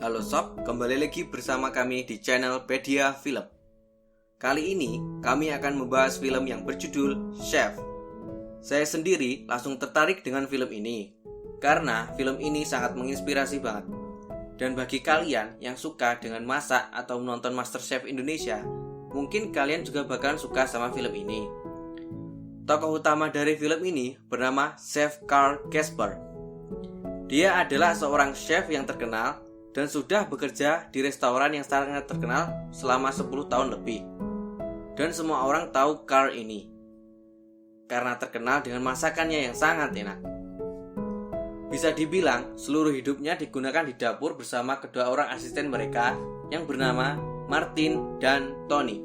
Halo sob, kembali lagi bersama kami di channel Pedia Film. Kali ini kami akan membahas film yang berjudul Chef. Saya sendiri langsung tertarik dengan film ini karena film ini sangat menginspirasi banget. Dan bagi kalian yang suka dengan masak atau menonton MasterChef Indonesia, mungkin kalian juga bakalan suka sama film ini. Tokoh utama dari film ini bernama Chef Carl Casper. Dia adalah seorang chef yang terkenal dan sudah bekerja di restoran yang sangat terkenal selama 10 tahun lebih. Dan semua orang tahu Carl ini karena terkenal dengan masakannya yang sangat enak. Bisa dibilang seluruh hidupnya digunakan di dapur bersama kedua orang asisten mereka yang bernama Martin dan Tony.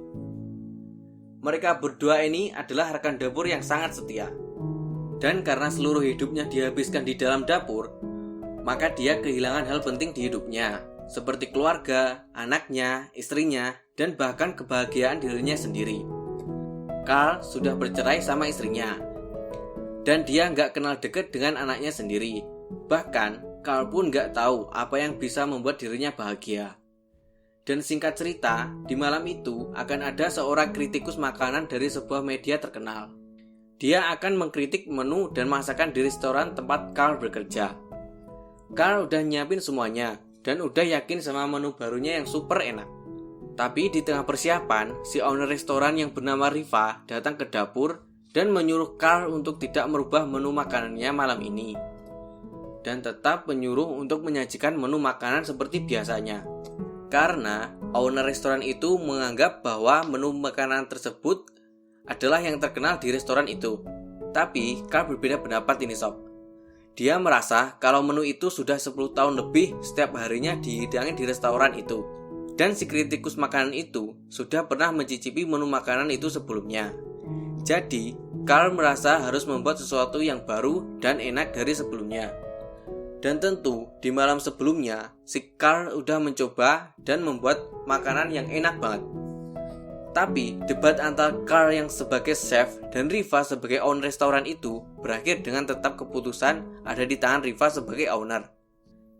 Mereka berdua ini adalah rekan dapur yang sangat setia. Dan karena seluruh hidupnya dihabiskan di dalam dapur, maka dia kehilangan hal penting di hidupnya, seperti keluarga, anaknya, istrinya, dan bahkan kebahagiaan dirinya sendiri. Carl sudah bercerai sama istrinya, dan dia nggak kenal dekat dengan anaknya sendiri. Bahkan, Carl pun nggak tahu apa yang bisa membuat dirinya bahagia. Dan singkat cerita, di malam itu akan ada seorang kritikus makanan dari sebuah media terkenal. Dia akan mengkritik menu dan masakan di restoran tempat Carl bekerja. Carl udah nyiapin semuanya dan udah yakin sama menu barunya yang super enak. Tapi di tengah persiapan, si owner restoran yang bernama Riva datang ke dapur dan menyuruh Carl untuk tidak merubah menu makanannya malam ini. Dan tetap menyuruh untuk menyajikan menu makanan seperti biasanya. Karena owner restoran itu menganggap bahwa menu makanan tersebut adalah yang terkenal di restoran itu. Tapi Carl berbeda pendapat ini sob. Dia merasa kalau menu itu sudah 10 tahun lebih setiap harinya dihidangin di restoran itu. Dan si kritikus makanan itu sudah pernah mencicipi menu makanan itu sebelumnya. Jadi, Carl merasa harus membuat sesuatu yang baru dan enak dari sebelumnya. Dan tentu, di malam sebelumnya, si Carl udah mencoba dan membuat makanan yang enak banget. Tapi, debat antara Carl yang sebagai chef dan Riva sebagai owner restoran itu berakhir dengan tetap keputusan ada di tangan Riva sebagai owner.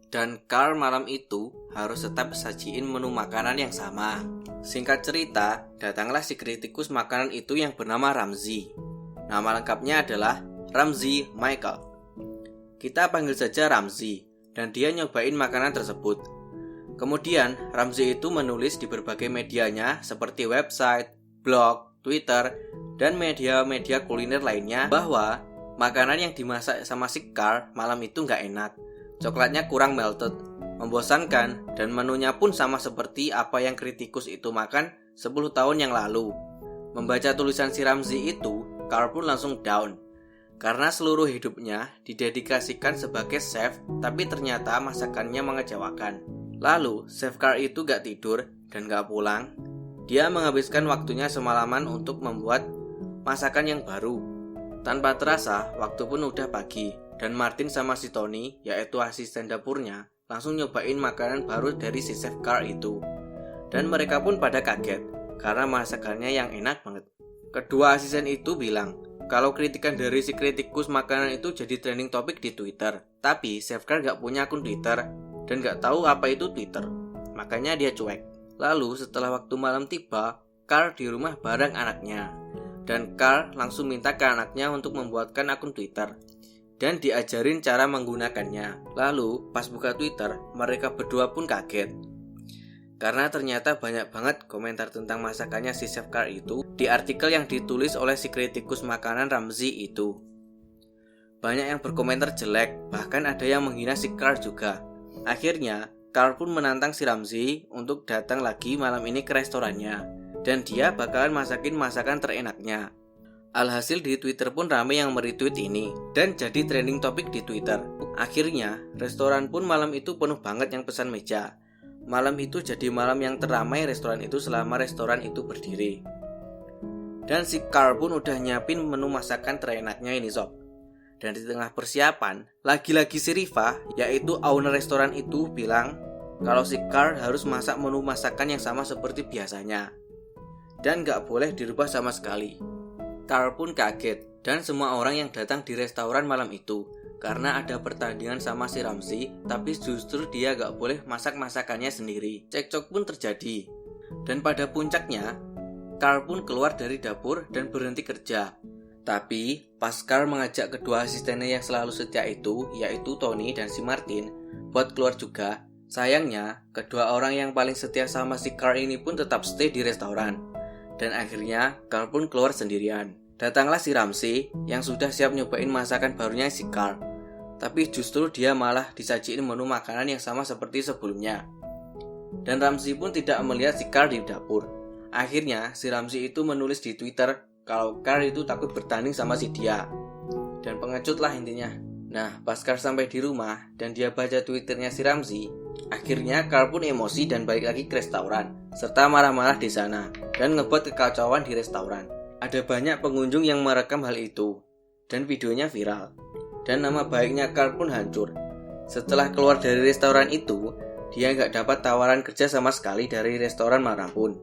Dan Carl malam itu harus tetap sajiin menu makanan yang sama. Singkat cerita, datanglah si kritikus makanan itu yang bernama Ramzi. Nama lengkapnya adalah Ramzi Michael. Kita panggil saja Ramzi, dan dia nyobain makanan tersebut. Kemudian, Ramzi itu menulis di berbagai medianya seperti website, blog, Twitter, dan media-media kuliner lainnya bahwa makanan yang dimasak sama si Carl malam itu nggak enak. Coklatnya kurang melted, membosankan, dan menunya pun sama seperti apa yang kritikus itu makan 10 tahun yang lalu. Membaca tulisan si Ramzi itu, Carl pun langsung down. Karena seluruh hidupnya didedikasikan sebagai chef, tapi ternyata masakannya mengecewakan. Lalu, Chef Carl itu gak tidur dan gak pulang. Dia menghabiskan waktunya semalaman untuk membuat masakan yang baru. Tanpa terasa, waktu pun udah pagi. Dan Martin sama si Tony, yaitu asisten dapurnya, langsung nyobain makanan baru dari si Chef Carl itu. Dan mereka pun pada kaget, karena masakannya yang enak banget. Kedua asisten itu bilang, kalau kritikan dari si kritikus makanan itu jadi trending topik di Twitter. Tapi Chef Carl gak punya akun Twitter dan gak tahu apa itu Twitter, makanya dia cuek. Lalu setelah waktu malam tiba, Carl di rumah bareng anaknya. Dan Carl langsung minta ke anaknya untuk membuatkan akun Twitter dan diajarin cara menggunakannya. Lalu pas buka Twitter, mereka berdua pun kaget karena ternyata banyak banget komentar tentang masakannya si Chef Carl itu di artikel yang ditulis oleh si kritikus makanan Ramzi itu. Banyak yang berkomentar jelek, bahkan ada yang menghina si Carl juga. Akhirnya, Carl pun menantang si Ramzi untuk datang lagi malam ini ke restorannya, dan dia bakalan masakin masakan terenaknya. Alhasil di Twitter pun ramai yang meretweet ini, dan jadi trending topik di Twitter. Akhirnya, restoran pun malam itu penuh banget yang pesan meja. Malam itu jadi malam yang teramai restoran itu selama restoran itu berdiri. Dan si Carl pun udah nyiapin menu masakan terenaknya ini sob. Dan di tengah persiapan, lagi-lagi si Riva, yaitu owner restoran itu bilang kalau si Carl harus masak menu masakan yang sama seperti biasanya. Dan gak boleh dirubah sama sekali. Carl pun kaget, dan semua orang yang datang di restoran malam itu karena ada pertandingan sama si Ramzi, tapi justru dia gak boleh masak masakannya sendiri. Cekcok pun terjadi. Dan pada puncaknya, Carl pun keluar dari dapur dan berhenti kerja. Tapi pas Carl mengajak kedua asistennya yang selalu setia itu, yaitu Tony dan si Martin, buat keluar juga, sayangnya kedua orang yang paling setia sama si Carl ini pun tetap stay di restoran. Dan akhirnya Carl pun keluar sendirian. Datanglah si Ramzi yang sudah siap nyobain masakan barunya si Carl. Tapi justru dia malah disajiin menu makanan yang sama seperti sebelumnya. Dan Ramzi pun tidak melihat si Carl di dapur. Akhirnya si Ramzi itu menulis di Twitter kalau Carl itu takut bertanding sama si dia. Dan pengecut lah intinya. Nah, pas Carl sampai di rumah dan dia baca Twitternya si Ramzi, akhirnya Carl pun emosi dan balik lagi ke restoran, serta marah-marah di sana dan ngebuat kekacauan di restoran. Ada banyak pengunjung yang merekam hal itu, dan videonya viral. Dan nama baiknya Carl pun hancur. Setelah keluar dari restoran itu, dia nggak dapat tawaran kerja sama sekali dari restoran manapun.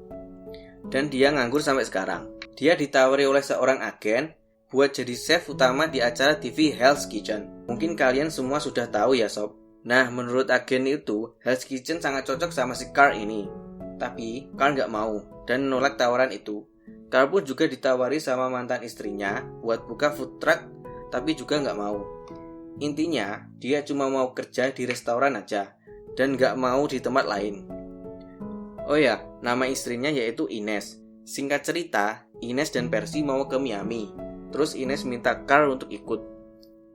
Dan dia nganggur sampai sekarang. Dia ditawari oleh seorang agen buat jadi chef utama di acara TV Hell's Kitchen. Mungkin kalian semua sudah tahu ya sob. Nah, menurut agen itu, Hell's Kitchen sangat cocok sama si Carl ini. Tapi Carl nggak mau dan menolak tawaran itu. Carl pun juga ditawari sama mantan istrinya buat buka food truck, tapi juga nggak mau. Intinya, dia cuma mau kerja di restoran aja, dan nggak mau di tempat lain. Oh ya, nama istrinya yaitu Ines. Singkat cerita, Ines dan Percy mau ke Miami. Terus Ines minta Carl untuk ikut.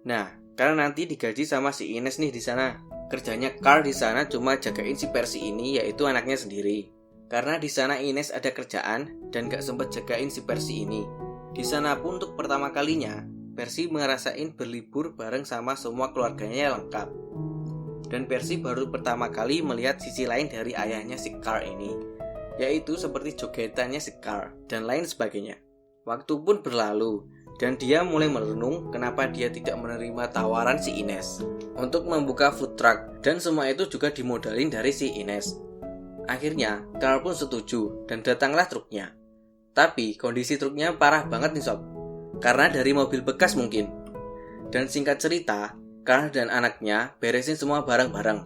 Nah, karena nanti digaji sama si Ines nih di sana. Kerjanya Carl di sana cuma jagain si Percy ini, yaitu anaknya sendiri. Karena di sana Ines ada kerjaan dan gak sempat jagain si Percy ini. Di sana pun untuk pertama kalinya, Percy ngerasain berlibur bareng sama semua keluarganya lengkap. Dan Percy baru pertama kali melihat sisi lain dari ayahnya si Carl ini, yaitu seperti jogetannya si Carl dan lain sebagainya. Waktu pun berlalu, dan dia mulai merenung kenapa dia tidak menerima tawaran si Ines untuk membuka food truck, dan semua itu juga dimodalin dari si Ines. Akhirnya, Carl pun setuju dan datanglah truknya. Tapi kondisi truknya parah banget nih sob, karena dari mobil bekas mungkin. Dan singkat cerita, Carl dan anaknya beresin semua barang-barang.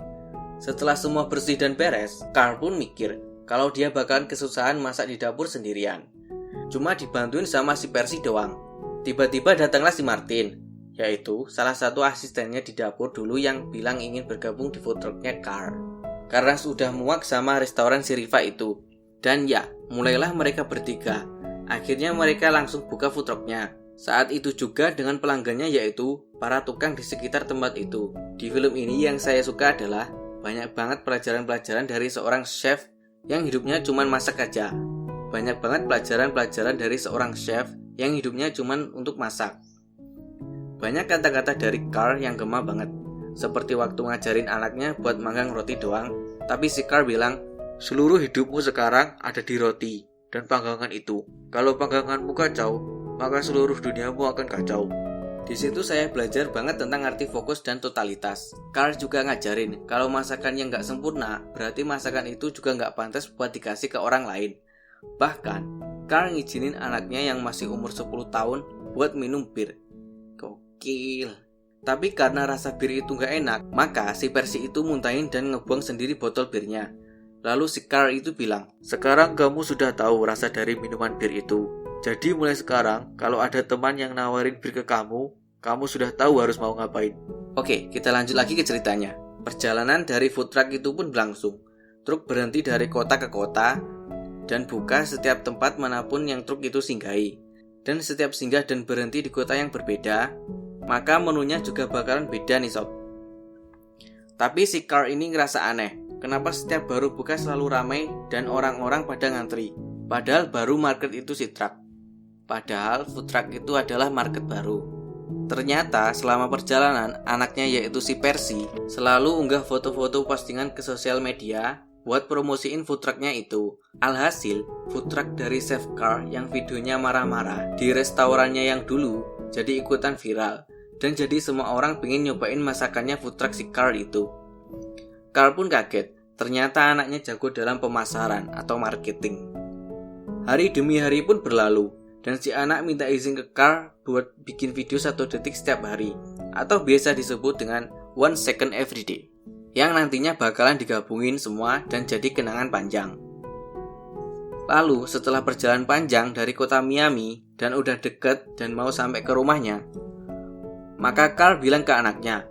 Setelah semua bersih dan beres, Carl pun mikir kalau dia bakalan kesusahan masak di dapur sendirian. Cuma dibantuin sama si Percy doang. Tiba-tiba datanglah si Martin, yaitu salah satu asistennya di dapur dulu yang bilang ingin bergabung di food trucknya Carl. Karena sudah muak sama restoran si Riva itu. Dan ya, mulailah mereka bertiga. Akhirnya mereka langsung buka food trucknya. Saat itu juga dengan pelanggannya yaitu para tukang di sekitar tempat itu. Di film ini yang saya suka adalah banyak banget pelajaran-pelajaran dari seorang chef yang hidupnya cuma masak aja. Banyak banget pelajaran-pelajaran dari seorang chef yang hidupnya cuma untuk masak. Banyak kata-kata dari Carl yang gema banget. Seperti waktu ngajarin anaknya buat manggang roti doang, tapi si Carl bilang, seluruh hidupmu sekarang ada di roti dan panggangan itu. Kalau pangganganmu kacau, maka seluruh duniamu akan kacau. Di situ saya belajar banget tentang arti fokus dan totalitas. Carl juga ngajarin kalau masakan yang gak sempurna, berarti masakan itu juga gak pantas buat dikasih ke orang lain. Bahkan, Carl ngizinin anaknya yang masih umur 10 tahun buat minum bir. Gokil. Tapi karena rasa bir itu gak enak, maka si Percy itu muntahin dan ngebuang sendiri botol birnya. Lalu si Carl itu bilang, sekarang kamu sudah tahu rasa dari minuman bir itu. Jadi mulai sekarang, kalau ada teman yang nawarin bir ke kamu sudah tahu harus mau ngapain. Oke, kita lanjut lagi ke ceritanya. Perjalanan dari food truck itu pun berlangsung. Truk berhenti dari kota ke kota dan buka setiap tempat manapun yang truk itu singgahi. Dan setiap singgah dan berhenti di kota yang berbeda, maka menunya juga bakalan beda nih sob. Tapi si Carl ini ngerasa aneh. Kenapa setiap baru buka selalu ramai dan orang-orang pada ngantri? Padahal baru market itu si truck. Padahal food truck itu adalah market baru. Ternyata selama perjalanan, anaknya yaitu si Percy selalu unggah foto-foto postingan ke sosial media buat promosiin food trucknya itu. Alhasil, food truck dari Chef Carl yang videonya marah-marah di restorannya yang dulu jadi ikutan viral. Dan jadi semua orang pengen nyobain masakannya food truck si Carl itu. Carl pun kaget, ternyata anaknya jago dalam pemasaran atau marketing. Hari demi hari pun berlalu, dan si anak minta izin ke Carl buat bikin video 1 detik setiap hari. atau biasa disebut dengan 1 Second Everyday, yang nantinya bakalan digabungin semua dan jadi kenangan panjang. Lalu setelah perjalanan panjang dari kota Miami dan udah deket dan mau sampai ke rumahnya, maka Carl bilang ke anaknya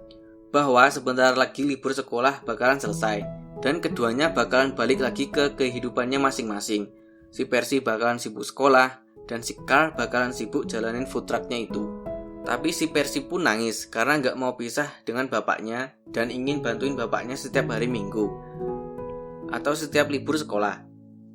bahwa sebentar lagi libur sekolah bakalan selesai dan keduanya bakalan balik lagi ke kehidupannya masing-masing. Si Percy bakalan sibuk sekolah dan si Carl bakalan sibuk jalanin food trucknya itu. Tapi si Percy pun nangis karena gak mau pisah dengan bapaknya dan ingin bantuin bapaknya setiap hari Minggu atau setiap libur sekolah.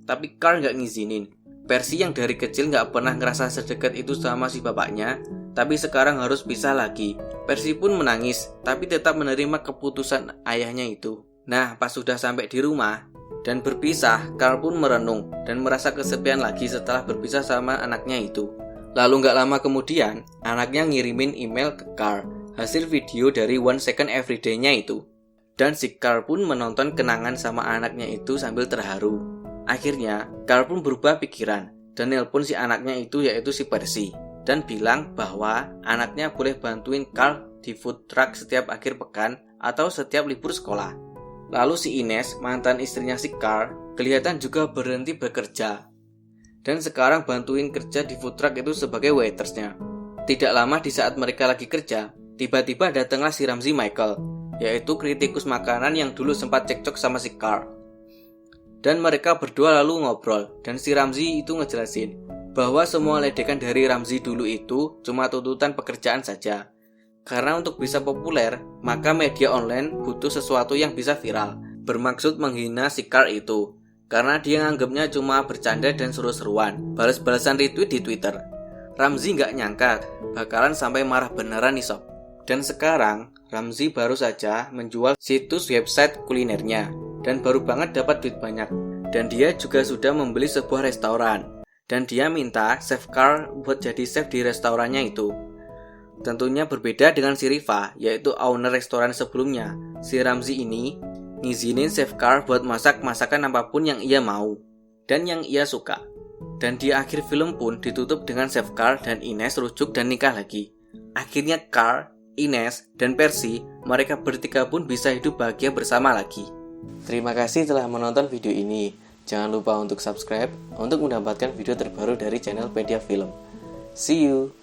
Tapi Carl gak ngizinin. Percy yang dari kecil gak pernah ngerasa sedekat itu sama si bapaknya, tapi sekarang harus pisah lagi. Percy pun menangis, tapi tetap menerima keputusan ayahnya itu. Nah, pas sudah sampai di rumah dan berpisah, Carl pun merenung dan merasa kesepian lagi setelah berpisah sama anaknya itu. Lalu gak lama kemudian, anaknya ngirimin email ke Carl, hasil video dari 1 Second Everyday-nya itu. Dan si Carl pun menonton kenangan sama anaknya itu sambil terharu. Akhirnya, Carl pun berubah pikiran dan nelpon si anaknya itu yaitu si Percy dan bilang bahwa anaknya boleh bantuin Carl di food truck setiap akhir pekan atau setiap libur sekolah. Lalu si Ines, mantan istrinya si Carl, kelihatan juga berhenti bekerja dan sekarang bantuin kerja di food truck itu sebagai waitersnya. Tidak lama di saat mereka lagi kerja, tiba-tiba datanglah si Ramzi Michael, yaitu kritikus makanan yang dulu sempat cekcok sama si Carl. Dan mereka berdua lalu ngobrol dan si Ramzi itu ngejelasin bahwa semua ledekan dari Ramzi dulu itu cuma tuntutan pekerjaan saja. Karena untuk bisa populer, maka media online butuh sesuatu yang bisa viral, bermaksud menghina si Carl itu. Karena dia nganggapnya cuma bercanda dan seru-seruan, balas-balasan retweet di Twitter. Ramzi gak nyangka bakalan sampai marah beneran nih sob. Dan sekarang Ramzi baru saja menjual situs website kulinernya dan baru banget dapat duit banyak. Dan dia juga sudah membeli sebuah restoran. Dan dia minta chef Carl buat jadi chef di restorannya itu. Tentunya berbeda dengan si Riva, yaitu owner restoran sebelumnya. Si Ramzi ini ngizinin chef Carl buat masak masakan apapun yang ia mau dan yang ia suka. Dan di akhir film pun ditutup dengan chef Carl dan Ines rujuk dan nikah lagi. Akhirnya Carl, Ines, dan Percy, mereka bertiga pun bisa hidup bahagia bersama lagi. Terima kasih telah menonton video ini. Jangan lupa untuk subscribe untuk mendapatkan video terbaru dari channel Pedia Film. See you!